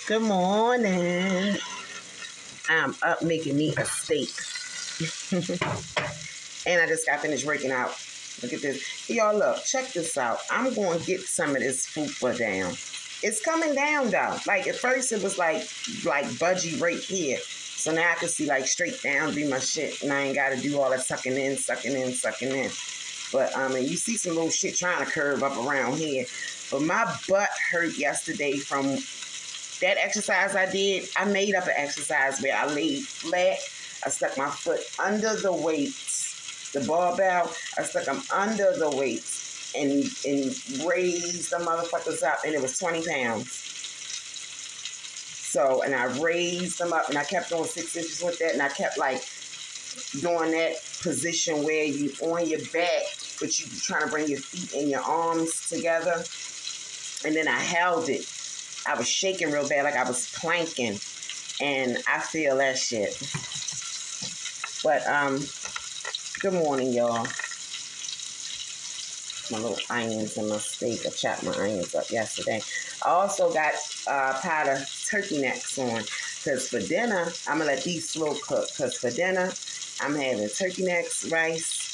Good morning. I'm up making me a steak. And I just got finished working out. Look at this. Y'all look, check this out. I'm going to get some of this fupa down. It's coming down though. Like at first it was like budgie right here. So now I can see like straight down, do my shit. And I ain't got to do all that sucking in. But and you see some little shit trying to curve up around here. But my butt hurt yesterday from that exercise I did. I made up an exercise where I laid flat. I stuck my foot under the weights, the barbell. I stuck them under the weights and raised the motherfuckers up. And it was 20 pounds. So, and I raised them up and I kept doing 6 inches with that. And I kept like doing that position where you on your back, but you trying to bring your feet and your arms together. And then I held it. I was shaking real bad, like I was planking. And I feel that shit. But, good morning, y'all. My little onions and my steak. I chopped my onions up yesterday. I also got a pot of turkey necks on. Because for dinner, I'm going to let these slow cook. Because for dinner, I'm having turkey necks, rice,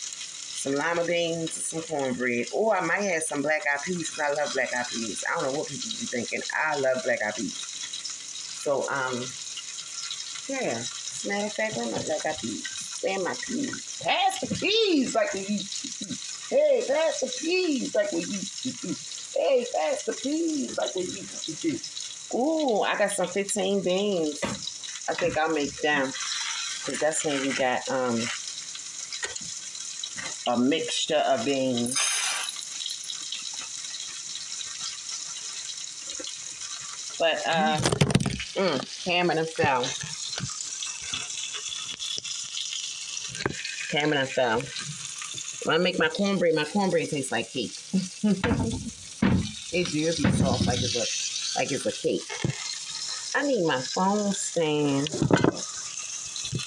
some lima beans, some cornbread. Or I might have some black-eyed peas because I love black-eyed peas. I don't know what people be thinking. I love black-eyed peas. So, yeah. As a matter of fact, where my black-eyed peas? Where my peas? Pass the peas like we used to do. Hey, pass the peas like we used to do. Hey, pass the peas like we used to do. Ooh, I got some 15 beans. I think I'll make them. Because that's when you got a mixture of beans. But, Cameron fell. When I make my cornbread tastes like cake. It do be soft like it's a cake. I need my phone stand.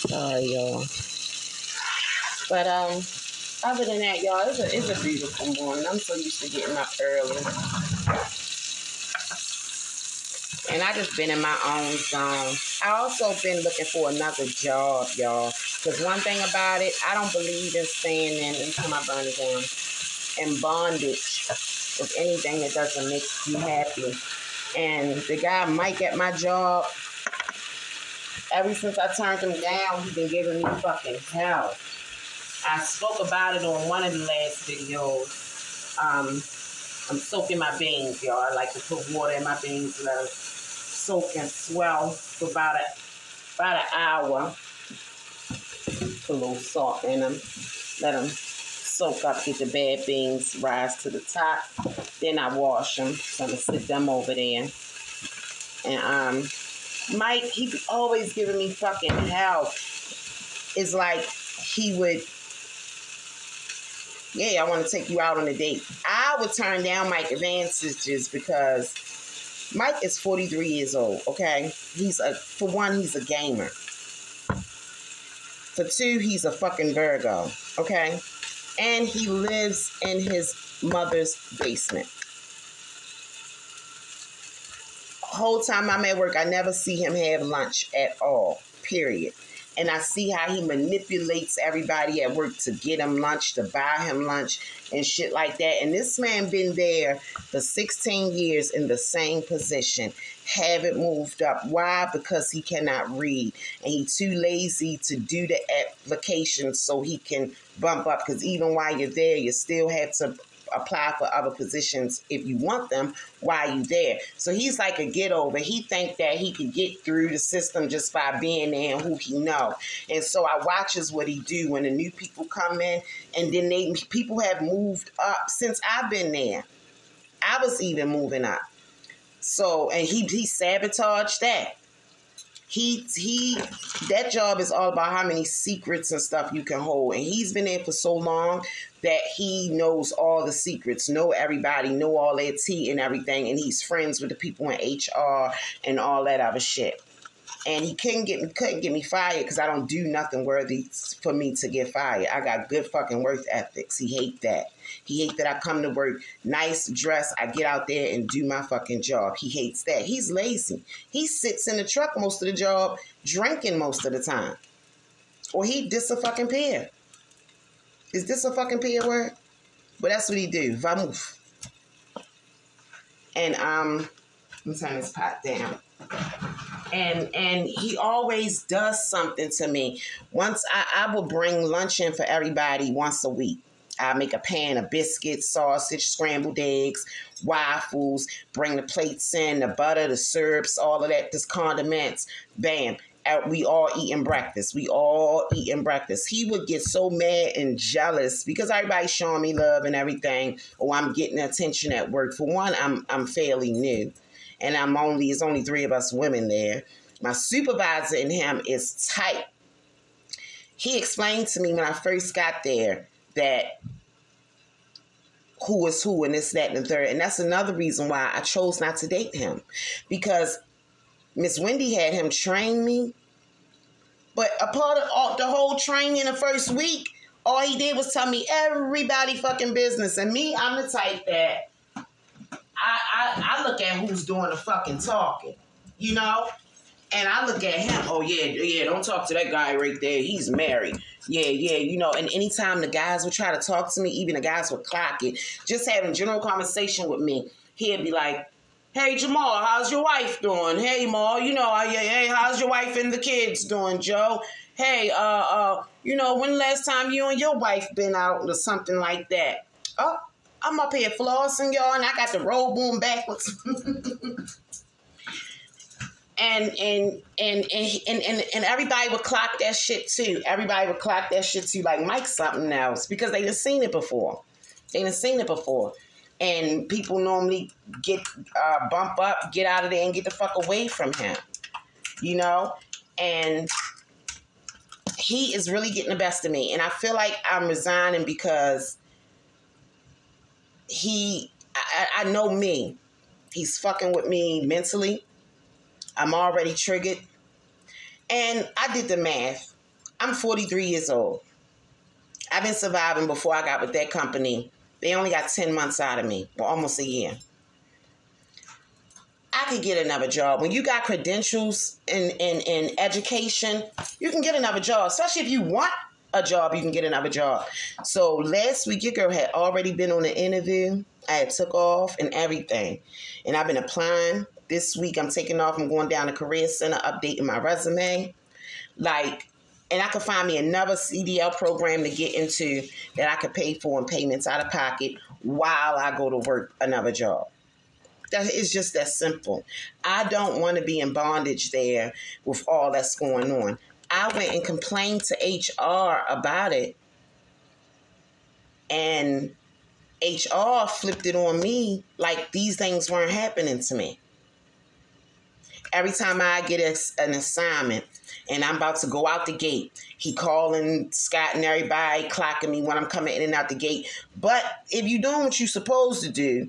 Sorry, y'all. But other than that, y'all, it's a beautiful morning. I'm so used to getting up early. And I just been in my own zone. I also been looking for another job, y'all. Because one thing about it, I don't believe in staying in until my burn it down. And bondage with anything that doesn't make you happy. And the guy Mike at my job, ever since I turned him down, he's been giving me fucking hell. I spoke about it on one of the last videos. I'm soaking my beans, y'all. I like to put water in my beans, let them soak and swell for about an hour. Put a little salt in them. Let them soak up, get the bad beans rise to the top. Then I wash them. So I'm going to sit them over there. And Mike, he always giving me fucking hell. It's like he would, yeah, I want to take you out on a date. I would turn down Mike advances just because Mike is 43 years old, okay? For one, he's a gamer. For two, he's a fucking Virgo, okay? And he lives in his mother's basement. Whole time I'm at work, I never see him have lunch at all, period. And I see how he manipulates everybody at work to get him lunch, to buy him lunch and shit like that. And this man been there for 16 years in the same position. Haven't moved up. Why? Because he cannot read. And he's too lazy to do the application so he can bump up. Because even while you're there, you still have to apply for other positions if you want them while you're there. So he's like a get over. He think that he can get through the system just by being there and who he know. And so I watches what he do when the new people come in, and then people have moved up since I've been there. I was even moving up. So, and he sabotaged that. That job is all about how many secrets and stuff you can hold. And he's been there for so long that he knows all the secrets, know everybody, know all their tea and everything. And he's friends with the people in HR and all that other shit. And he couldn't get me fired because I don't do nothing worthy for me to get fired. I got good fucking work ethics. He hate that. He hate that I come to work, nice dress, I get out there and do my fucking job. He hates that. He's lazy. He sits in the truck most of the job, drinking most of the time. Or he disappear. Is this a fucking peer word? But that's what he do. Vamoof. And let me turn this pot down. And he always does something to me. Once I will bring lunch in for everybody once a week. I make a pan of biscuits, sausage, scrambled eggs, waffles, bring the plates in, the butter, the syrups, all of that, just condiments. Bam. We all eating breakfast. He would get so mad and jealous because everybody's showing me love and everything. Or I'm getting attention at work. For one, I'm fairly new. And it's only 3 of us women there. My supervisor and him is tight. He explained to me when I first got there that who is who and this, that, and the third. And that's another reason why I chose not to date him. Because Miss Wendy had him train me. But a part of the whole training the first week, all he did was tell me everybody fucking business. And me, I'm the type that I look at who's doing the fucking talking, you know? And I look at him, oh, yeah, don't talk to that guy right there. He's married. Yeah, you know. And anytime the guys would try to talk to me, even the guys would clock it, just having general conversation with me, he'd be like, hey, Jamal, how's your wife doing? Hey, Ma, you know, hey, how's your wife and the kids doing, Joe? Hey, you know, when the last time you and your wife been out or something like that? Oh, I'm up here flossing, y'all, and I got the robe on backwards. And everybody would clock that shit too. Everybody would clock that shit too, like Mike something else, because they done seen it before. And people normally get bump up, get out of there, and get the fuck away from him, you know. And he is really getting the best of me, and I feel like I'm resigning because I know me. He's fucking with me mentally. I'm already triggered. And I did the math. I'm 43 years old. I've been surviving before I got with that company. They only got 10 months out of me, or almost a year. I could get another job. When you got credentials in education, you can get another job. Especially if you want a job, you can get another job. So last week, your girl had already been on an interview. I had took off and everything. And I've been applying. This week, I'm taking off. I'm going down to Career Center, updating my resume. And I could find me another CDL program to get into that I could pay for in payments out of pocket while I go to work another job. It's just that simple. I don't want to be in bondage there with all that's going on. I went and complained to HR about it. And HR flipped it on me like these things weren't happening to me. Every time I get an assignment and I'm about to go out the gate, he calling Scott and everybody, clocking me when I'm coming in and out the gate. But if you doing what you supposed to do,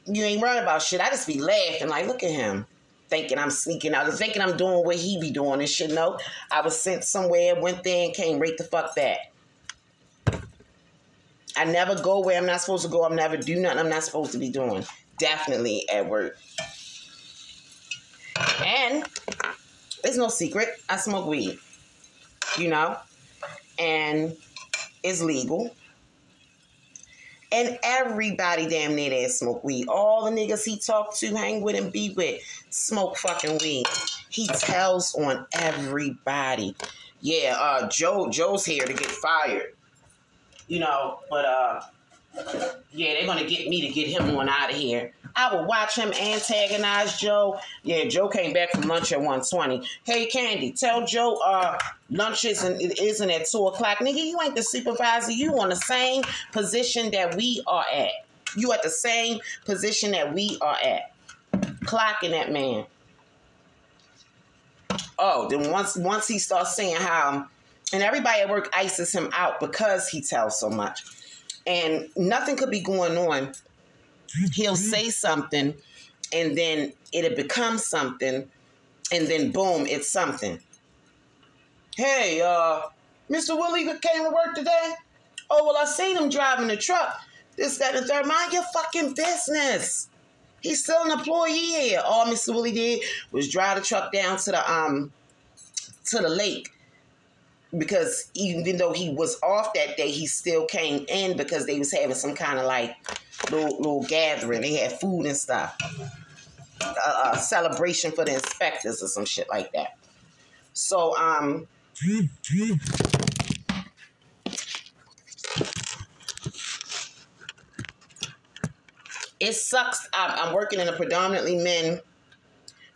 you ain't worried about shit. I just be laughing like, look at him, thinking I'm sneaking out, thinking I'm doing what he be doing and shit. No, I was sent somewhere, went there and came right the fuck back. I never go where I'm not supposed to go. I never do nothing I'm not supposed to be doing. Definitely at work. And it's no secret, I smoke weed, you know, and it's legal. And everybody damn near there smoke weed. All the niggas he talk to, hang with, and be with, smoke fucking weed. He tells on everybody. Yeah, Joe's here to get fired, you know, but yeah, they're gonna get me to get him on out of here. I will watch him antagonize Joe. Yeah, Joe came back from lunch at 1:20. Hey, Candy, tell Joe lunch isn't at 2 o'clock. Nigga, you ain't the supervisor. You on the same position that we are at. You at the same position that we are at. Clocking that man. Oh, then once he starts saying how, and everybody at work ices him out because he tells so much. And nothing could be going on. He'll say something, and then it'll become something, And then boom, it's something. Hey, Mr. Willie came to work today? Oh, well, I seen him driving the truck. This, that, and the third. Mind your fucking business. He's still an employee here. All Mr. Willie did was drive the truck down to the lake. Because even though he was off that day, he still came in because they was having some kind of like little gathering. They had food and stuff. A celebration for the inspectors or some shit like that. So, it sucks. I'm working in a predominantly men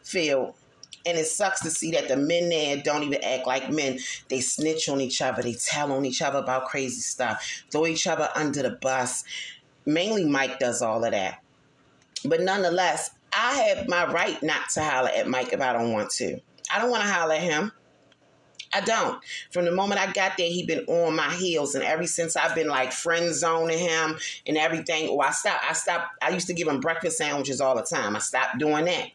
field, and it sucks to see that the men there don't even act like men. They snitch on each other. They tell on each other about crazy stuff. Throw each other under the bus. Mainly Mike does all of that. But nonetheless, I have my right not to holler at Mike if I don't want to. I don't want to holler at him. I don't. From the moment I got there, he been on my heels. And ever since I've been like friend zoning him and everything. Or I stopped. I used to give him breakfast sandwiches all the time. I stopped doing that.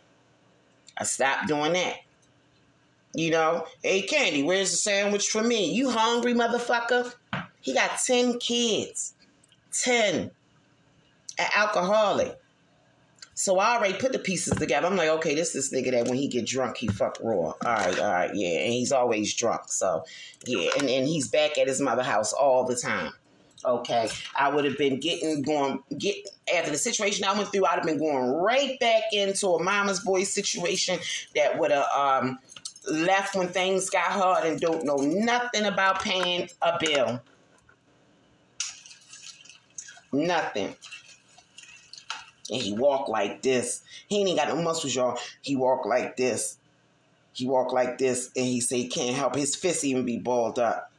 You know, hey, Candy, where's the sandwich for me? You hungry, motherfucker? He got 10 kids. 10. An alcoholic. So I already put the pieces together. I'm like, okay, this nigga that when he get drunk, he fuck raw. All right, yeah. And he's always drunk. So, yeah. And he's back at his mother's house all the time. Okay. I would have been after the situation I went through, I'd have been going right back into a mama's boy situation that would have left when things got hard and don't know nothing about paying a bill. Nothing. And he walked like this. He ain't got no muscles, y'all. He walked like this. And he say he can't help his fists even be balled up.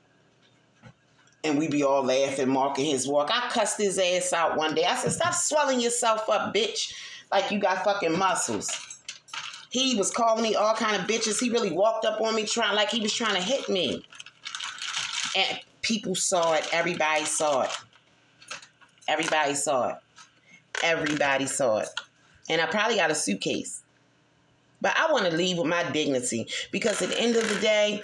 And we be all laughing, marking his walk. I cussed his ass out one day. I said, stop swelling yourself up, bitch, like you got fucking muscles. He was calling me all kind of bitches. He really walked up on me like he was trying to hit me. And people saw it. Everybody saw it. And I probably got a suitcase. But I want to leave with my dignity. Because at the end of the day,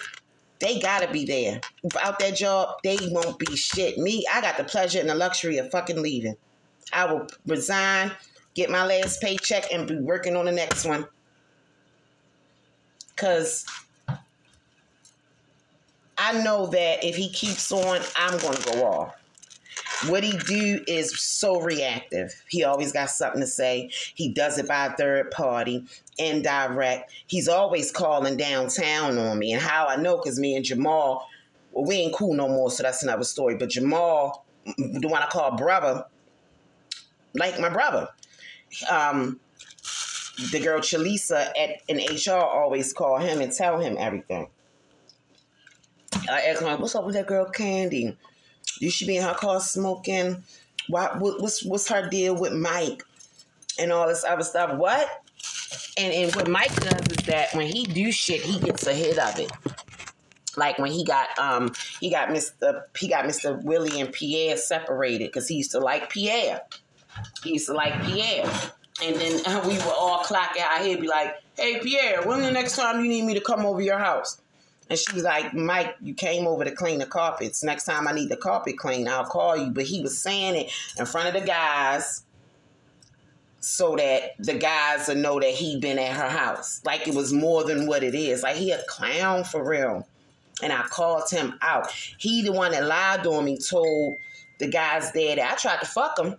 they got to be there. Without that job, they won't be shit. Me, I got the pleasure and the luxury of fucking leaving. I will resign, get my last paycheck, and be working on the next one. Because I know that if he keeps on, I'm going to go off. What he do is so reactive. He always got something to say. He does it by a third party, indirect. He's always calling downtown on me. And how I know, because me and Jamal, well, we ain't cool no more, so that's another story. But Jamal, the one I call brother, like my brother. The girl Chalisa in HR always call him and tell him everything. I ask him, what's up with that girl Candy? You should be in her car smoking. What's her deal with Mike? And all this other stuff. What? And what Mike does is that when he do shit, he gets a hit of it. Like when he got Mr. Willie and Pierre separated because he used to like Pierre. And then we were all clocking out here, be like, hey, Pierre, when the next time you need me to come over your house? And she was like, Mike, you came over to clean the carpets. Next time I need the carpet cleaned, I'll call you. But he was saying it in front of the guys so that the guys will know that he been at her house. Like it was more than what it is. Like he a clown for real. And I called him out. He the one that lied on me, told the guys there that I tried to fuck him.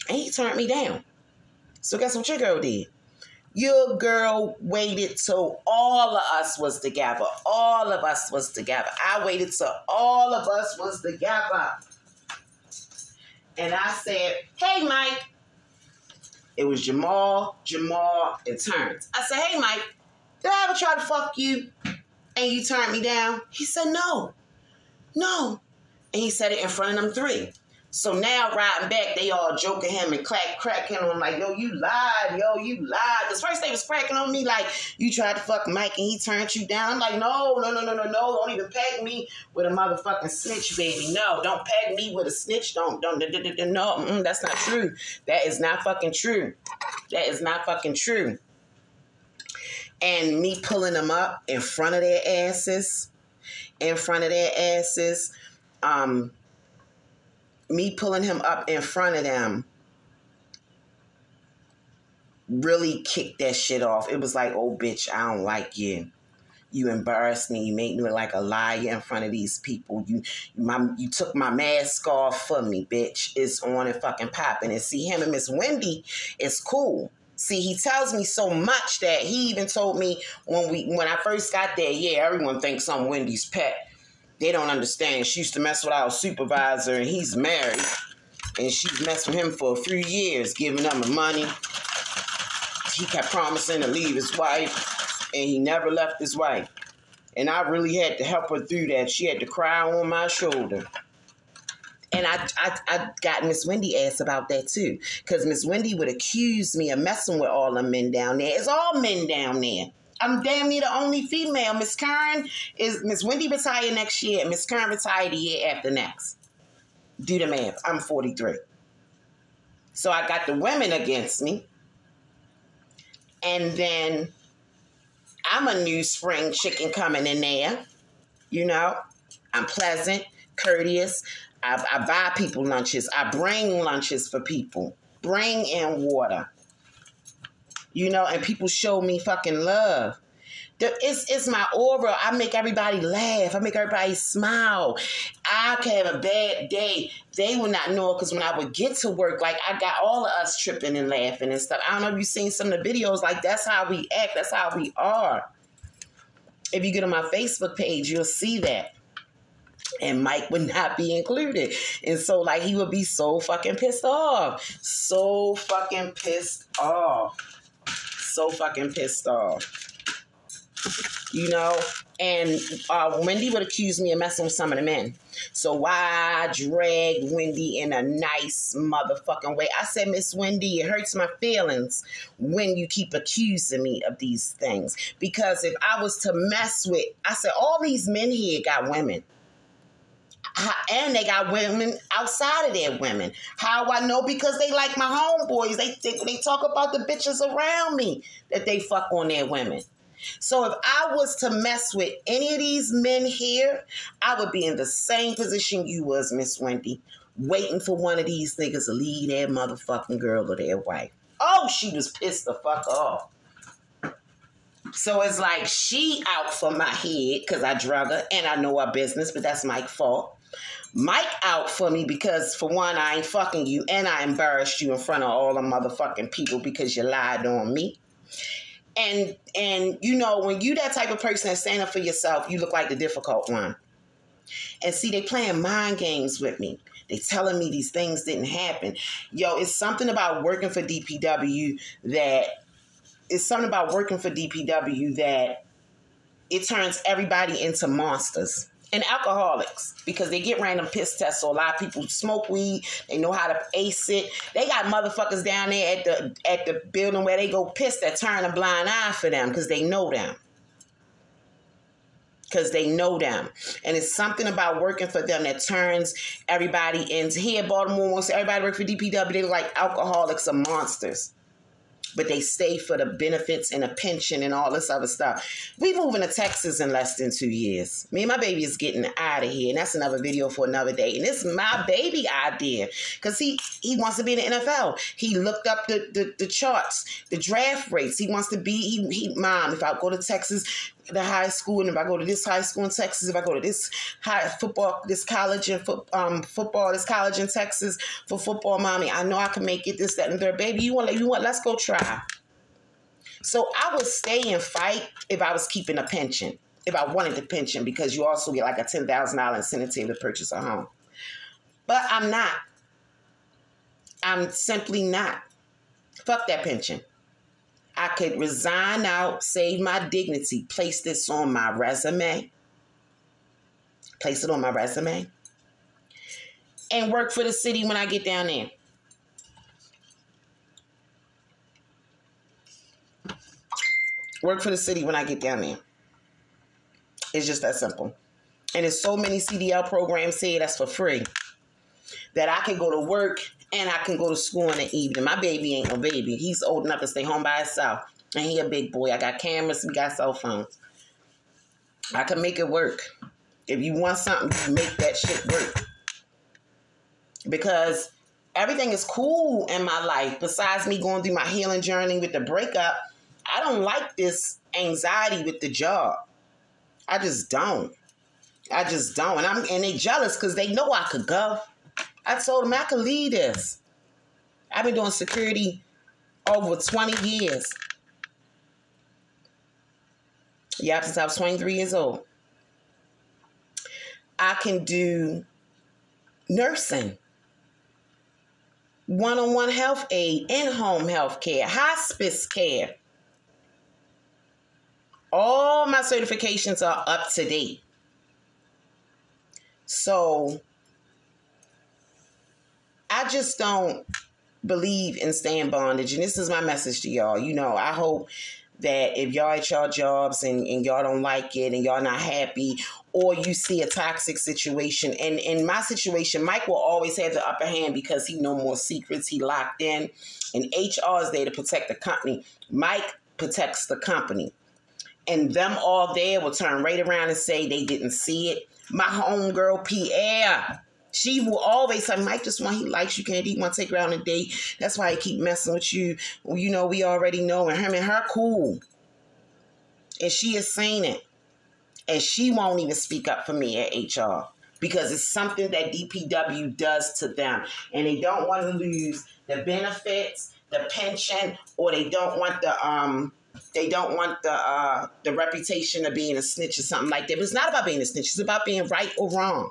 And he turned me down. So guess what your girl did? Your girl waited till all of us was together. I waited till all of us was together. And I said, hey, Mike. It was Jamal, and Terrence. I said, hey, Mike, did I ever try to fuck you and you turned me down? He said, no. And he said it in front of them three. So now riding back, they all joking him and cracking on him like, yo, you lied. Because first they was cracking on me like, you tried to fuck Mike and he turned you down. I'm like, no. Don't even peg me with a motherfucking snitch, baby. No, don't peg me with a snitch. No, that's not true. That is not fucking true. And me pulling them up in front of their asses. Me pulling him up in front of them really kicked that shit off. It was like, oh, bitch, I don't like you. You embarrassed me. You made me look like a liar in front of these people. You took my mask off for me, bitch. It's on and fucking popping. And see, him and Miss Wendy is cool. See, he tells me so much that he even told me when I first got there, yeah, everyone thinks I'm Wendy's pet. They don't understand. She used to mess with our supervisor, and he's married. And she's messed with him for a few years, giving him money. He kept promising to leave his wife, and he never left his wife. And I really had to help her through that. She had to cry on my shoulder. And I got Miss Wendy asked about that too. Because Miss Wendy would accuse me of messing with all the men down there. It's all men down there. I'm damn near the only female. Miss Wendy retired next year, and Miss Kern retired the year after next. Do the math. I'm 43. So I got the women against me. And then I'm a new spring chicken coming in there. You know, I'm pleasant, courteous. I buy people lunches. I bring lunches for people. Bring in water. You know, and people show me fucking love. It's my aura. I make everybody laugh. I make everybody smile. I can have a bad day. They will not know, because when I would get to work, like, I got all of us tripping and laughing and stuff. I don't know if you've seen some of the videos. Like, that's how we act. That's how we are. If you get on my Facebook page, you'll see that. And Mike would not be included. And so, like, he would be so fucking pissed off. So fucking pissed off. So fucking pissed off. You know? And Wendy would accuse me of messing with some of the men. So why drag Wendy in a nice motherfucking way? I said, Miss Wendy, it hurts my feelings when you keep accusing me of these things. Because if I was to mess with, I said, all these men here got women. And they got women outside of their women. How I know? Because they like my homeboys. They talk about the bitches around me that they fuck on their women. So if I was to mess with any of these men here, I would be in the same position you was, Miss Wendy, waiting for one of these niggas to leave their motherfucking girl or their wife. Oh, she was pissed the fuck off. So it's like she out for my head because I drug her and I know her business, but that's Mike's fault. Mike out for me because, for one, I ain't fucking you and I embarrassed you in front of all the motherfucking people because you lied on me. And you know, when you that type of person that stand up for yourself, you look like the difficult one. And see, they playing mind games with me. They telling me these things didn't happen. Yo, it's something about working for DPW that it turns everybody into monsters. And alcoholics, because they get random piss tests. So a lot of people smoke weed. They know how to ace it. They got motherfuckers down there at the building where they go piss that turn a blind eye for them because they know them. And it's something about working for them that turns everybody into, here in Baltimore, wants everybody work for DPW. They look like alcoholics or monsters. But they stay for the benefits and a pension and all this other stuff. We moving to Texas in less than 2 years. Me and my baby is getting out of here. And that's another video for another day. And this is my baby idea. Because he wants to be in the NFL. He looked up the charts, the draft rates. He wants to be, Mom, if I go to Texas, the high school, and if I go to this high school in Texas, if I go to this this college in Texas for football, Mommy, I know I can make it, this, that, and third. Baby, you want, let's go try. So I would stay and fight if I was keeping a pension, if I wanted the pension, because you also get like a $10,000 incentive to purchase a home. But I'm not. I'm simply not. Fuck that pension. I could resign out, save my dignity, place this on my resume. Place it on my resume. And work for the city when I get down there. Work for the city when I get down there. It's just that simple. And there's so many CDL programs here that's for free that I can go to work and I can go to school in the evening. My baby ain't no baby. He's old enough to stay home by himself. And he a big boy. I got cameras. We got cell phones. I can make it work. If you want something, you make that shit work. Because everything is cool in my life. Besides me going through my healing journey with the breakup, I don't like this anxiety with the job. I just don't. And they jealous because they know I could go. I told them I could leave this. I've been doing security over 20 years. Yeah, since I was 23 years old. I can do nursing, one-on-one health aid, in-home health care, hospice care. All my certifications are up to date. So I just don't believe in staying bondage. And this is my message to y'all. You know, I hope that if y'all at y'all jobs and y'all don't like it and y'all not happy, or you see a toxic situation, and in my situation, Mike will always have the upper hand because he know more secrets. He locked in, and HR is there to protect the company. Mike protects the company. And them all there will turn right around and say they didn't see it. My homegirl, Pierre, she will always say, Mike just want, he likes you, can't even want to take her out on a date. That's why he keep messing with you. Well, you know, we already know. And him and her cool. And she is saying it. And she won't even speak up for me at HR. Because it's something that DPW does to them. And they don't want to lose the benefits, the pension, or they don't want the reputation of being a snitch or something like that. But it's not about being a snitch. It's about being right or wrong.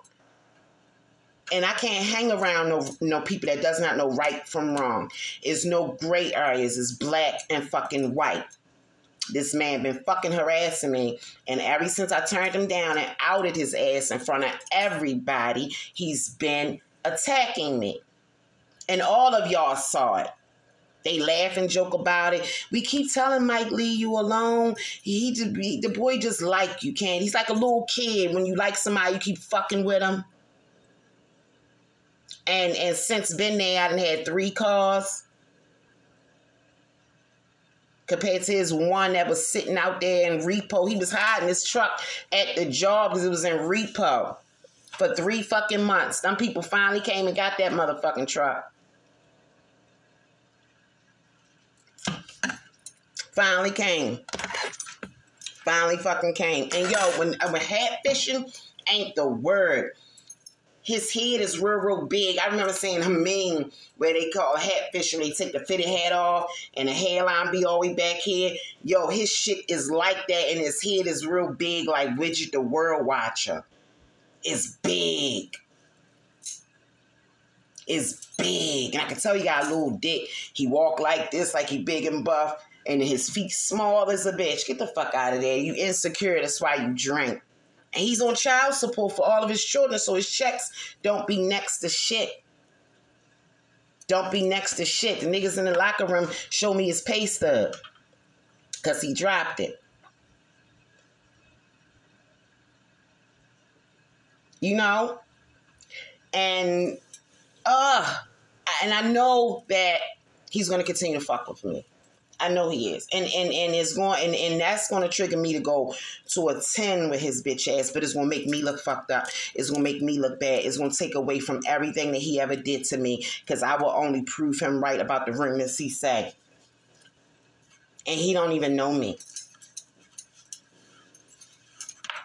And I can't hang around no people that does not know right from wrong. It's no gray areas. It's black and fucking white. This man been fucking harassing me. And ever since I turned him down and outed his ass in front of everybody, he's been attacking me. And all of y'all saw it. They laugh and joke about it. We keep telling Mike, leave you alone. The boy just like you, can't. He's like a little kid. When you like somebody, you keep fucking with him. And since been there, I done had 3 cars. Compared to his one that was sitting out there in repo. He was hiding his truck at the job because it was in repo for 3 fucking months. Some people finally came and got that motherfucking truck. Finally came. Finally fucking came. And yo, when hat fishing ain't the word. His head is real big. I remember seeing a meme where they call hat fishing. They take the fitted hat off and the hairline be all the way back here. Yo, his shit is like that and his head is real big like Widget the World Watcher. It's big. It's big. And I can tell he got a little dick. He walk like this, like he big and buff. And his feet small as a bitch. Get the fuck out of there. You insecure. That's why you drink. And he's on child support for all of his children, so his checks don't be next to shit. Don't be next to shit. The niggas in the locker room show me his pay stub because he dropped it. You know? And I know that he's going to continue to fuck with me. I know he is. And it's going and that's gonna trigger me to go to a 10 with his bitch ass, but it's gonna make me look fucked up. It's gonna make me look bad. It's gonna take away from everything that he ever did to me, because I will only prove him right about the rumors he say. And he don't even know me.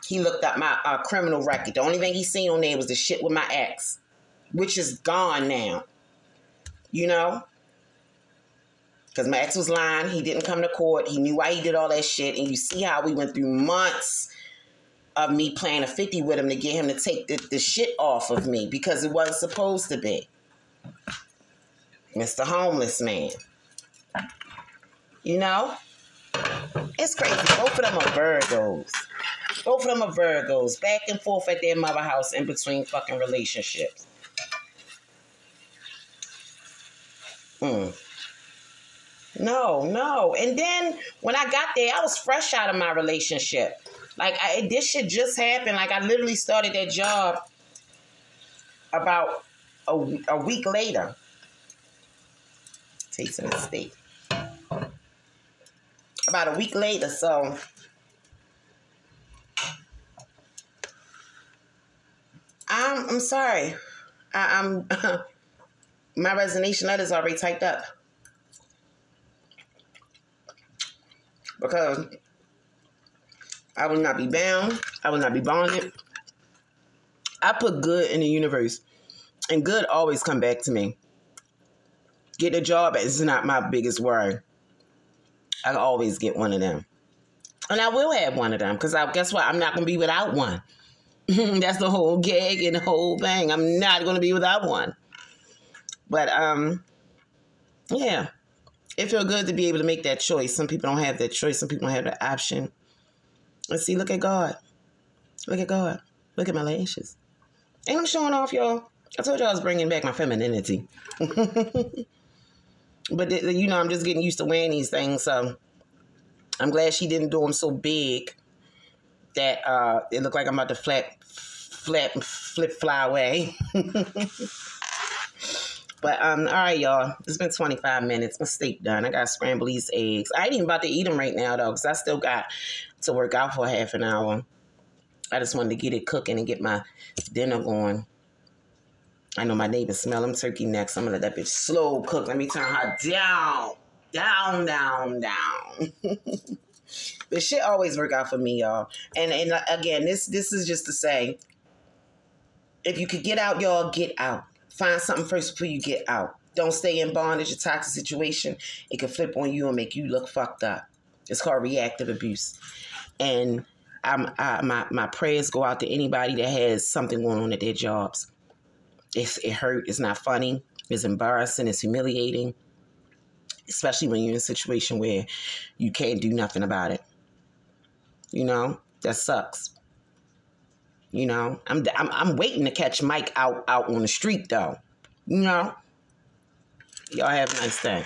He looked up my criminal record. The only thing he seen on there was the shit with my ex, which is gone now. You know? Because my ex was lying. He didn't come to court. He knew why he did all that shit. And you see how we went through months of me playing a 50 with him to get him to take the shit off of me because it wasn't supposed to be. Mr. Homeless Man. You know? It's crazy. Both of them are Virgos. Both of them are Virgos. Back and forth at their mother house in between fucking relationships. No. And then when I got there, I was fresh out of my relationship. Like, this shit just happened. Like, I literally started that job about a week later. Taste of the steak. about a week later. So I'm sorry. I'm my resignation letter is already typed up because I will not be bound. I will not be bonded. I put good in the universe, and good always come back to me. Get a job is not my biggest worry. I can always get one of them. And I will have one of them because guess what? I'm not going to be without one. That's the whole gag and the whole thing. I'm not going to be without one. But, yeah. It feels good to be able to make that choice. Some people don't have that choice. Some people don't have that option. And see, look at God. Look at God. Look at my lashes. Ain't I'm showing off, y'all. I told you I was bringing back my femininity. But, you know, I'm just getting used to wearing these things. So I'm glad she didn't do them so big that it looked like I'm about to fly away. But, all right, y'all. It's been 25 minutes. My steak done. I got to scramble these eggs. I ain't even about to eat them right now, though, because I still got to work out for half an hour. I just wanted to get it cooking and get my dinner going. I know my neighbors smell them turkey necks. I'm going to let that bitch slow cook. Let me turn her down. Down. But shit always work out for me, y'all. And again, this is just to say, if you could get out, y'all, get out. Find something first before you get out. Don't stay in bondage, a toxic situation. It can flip on you and make you look fucked up. It's called reactive abuse. And my prayers go out to anybody that has something going on at their jobs. It hurt. It's not funny. It's embarrassing. It's humiliating. Especially when you're in a situation where you can't do nothing about it. You know, that sucks. You know, I'm waiting to catch Mike out on the street though. You know, y'all have a nice day.